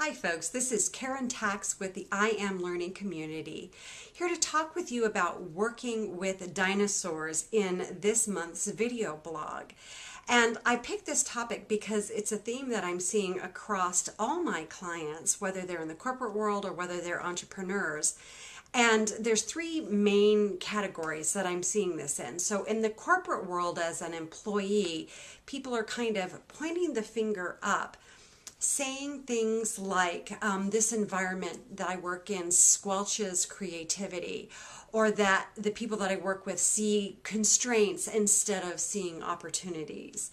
Hi folks, this is Karen Tax with the I Am Learning community, here to talk with you about working with dinosaurs in this month's video blog. And I picked this topic because it's a theme that I'm seeing across all my clients, whether they're in the corporate world or whether they're entrepreneurs. And there's three main categories that I'm seeing this in. So in the corporate world as an employee, people are kind of pointing the finger up, saying things like this environment that I work in squelches creativity, or that the people that I work with see constraints instead of seeing opportunities.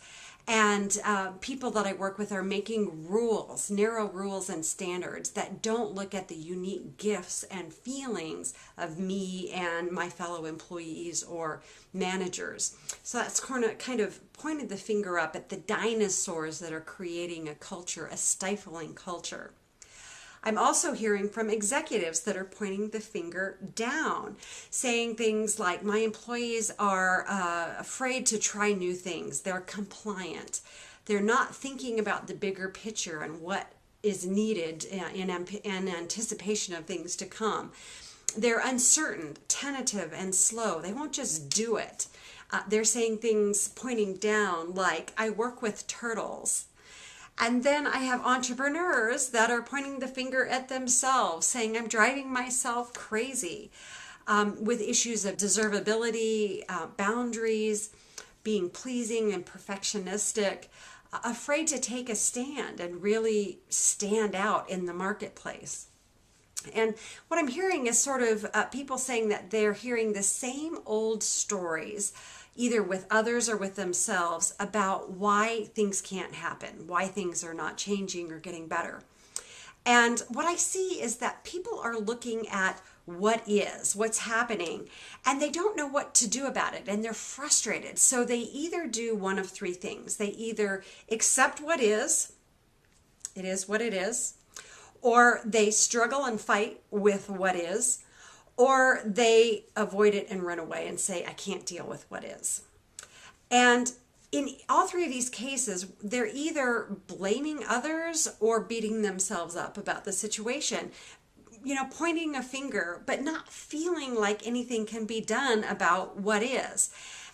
And people that I work with are making rules, narrow rules and standards that don't look at the unique gifts and feelings of me and my fellow employees or managers. So that's kind of pointed the finger up at the dinosaurs that are creating a culture, a stifling culture. I'm also hearing from executives that are pointing the finger down, saying things like, my employees are afraid to try new things. They're compliant. They're not thinking about the bigger picture and what is needed in anticipation of things to come. They're uncertain, tentative, and slow. They won't just do it. They're saying things pointing down like, I work with turtles. And then I have entrepreneurs that are pointing the finger at themselves, saying, I'm driving myself crazy with issues of deservability, boundaries, being pleasing and perfectionistic, afraid to take a stand and really stand out in the marketplace. And what I'm hearing is sort of people saying that they're hearing the same old stories, either with others or with themselves, about why things can't happen, why things are not changing or getting better. And what I see is that people are looking at what is, what's happening, and they don't know what to do about it, and they're frustrated. So they either do one of three things. They either accept what is, it is what it is, or they struggle and fight with what is, or they avoid it and run away and say, I can't deal with what is. And in all three of these cases, they're either blaming others or beating themselves up about the situation, pointing a finger, but not feeling like anything can be done about what is.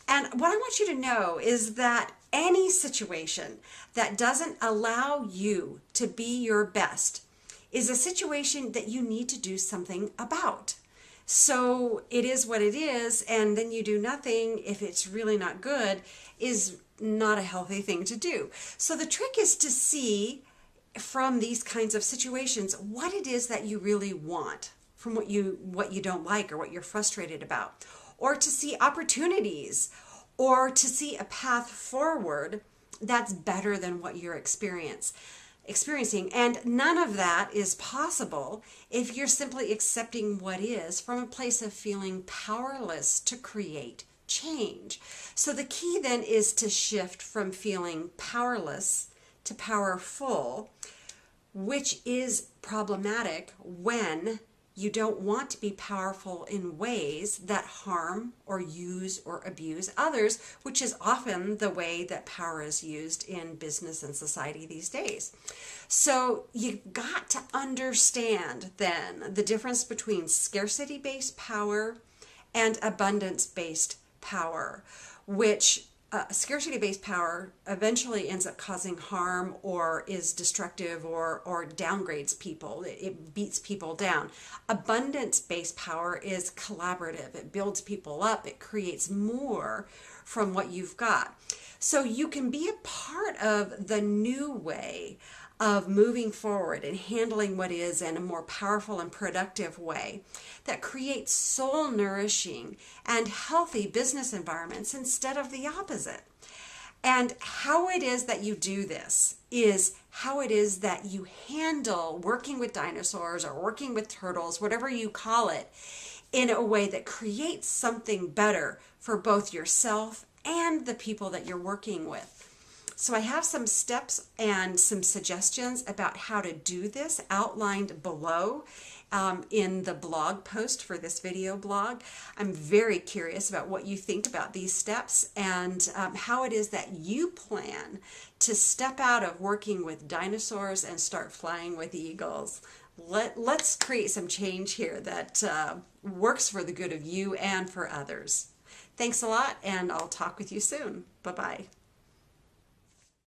And what I want you to know is that any situation that doesn't allow you to be your best is a situation that you need to do something about. So it is what it is, and then you do nothing if it's really not good is not a healthy thing to do. So the trick is to see from these kinds of situations what it is that you really want from what you don't like or what you're frustrated about, or to see opportunities, or to see a path forward that's better than what you're experiencing. And none of that is possible if you're simply accepting what is from a place of feeling powerless to create change. So the key then is to shift from feeling powerless to powerful, which is problematic when you don't want to be powerful in ways that harm or use or abuse others, which is often the way that power is used in business and society these days. So you've got to understand then the difference between scarcity-based power and abundance-based power, which scarcity-based power eventually ends up causing harm or is destructive or downgrades people. It beats people down. Abundance-based power is collaborative. It builds people up. It creates more from what you've got. So you can be a part of the new way of moving forward and handling what is in a more powerful and productive way that creates soul-nourishing and healthy business environments instead of the opposite. And how it is that you do this is how it is that you handle working with dinosaurs or working with turtles, whatever you call it, in a way that creates something better for both yourself and the people that you're working with. So I have some steps and some suggestions about how to do this outlined below in the blog post for this video blog. I'm very curious about what you think about these steps and how it is that you plan to step out of working with dinosaurs and start flying with eagles. Let's create some change here that works for the good of you and for others. Thanks a lot, and I'll talk with you soon. Bye-bye.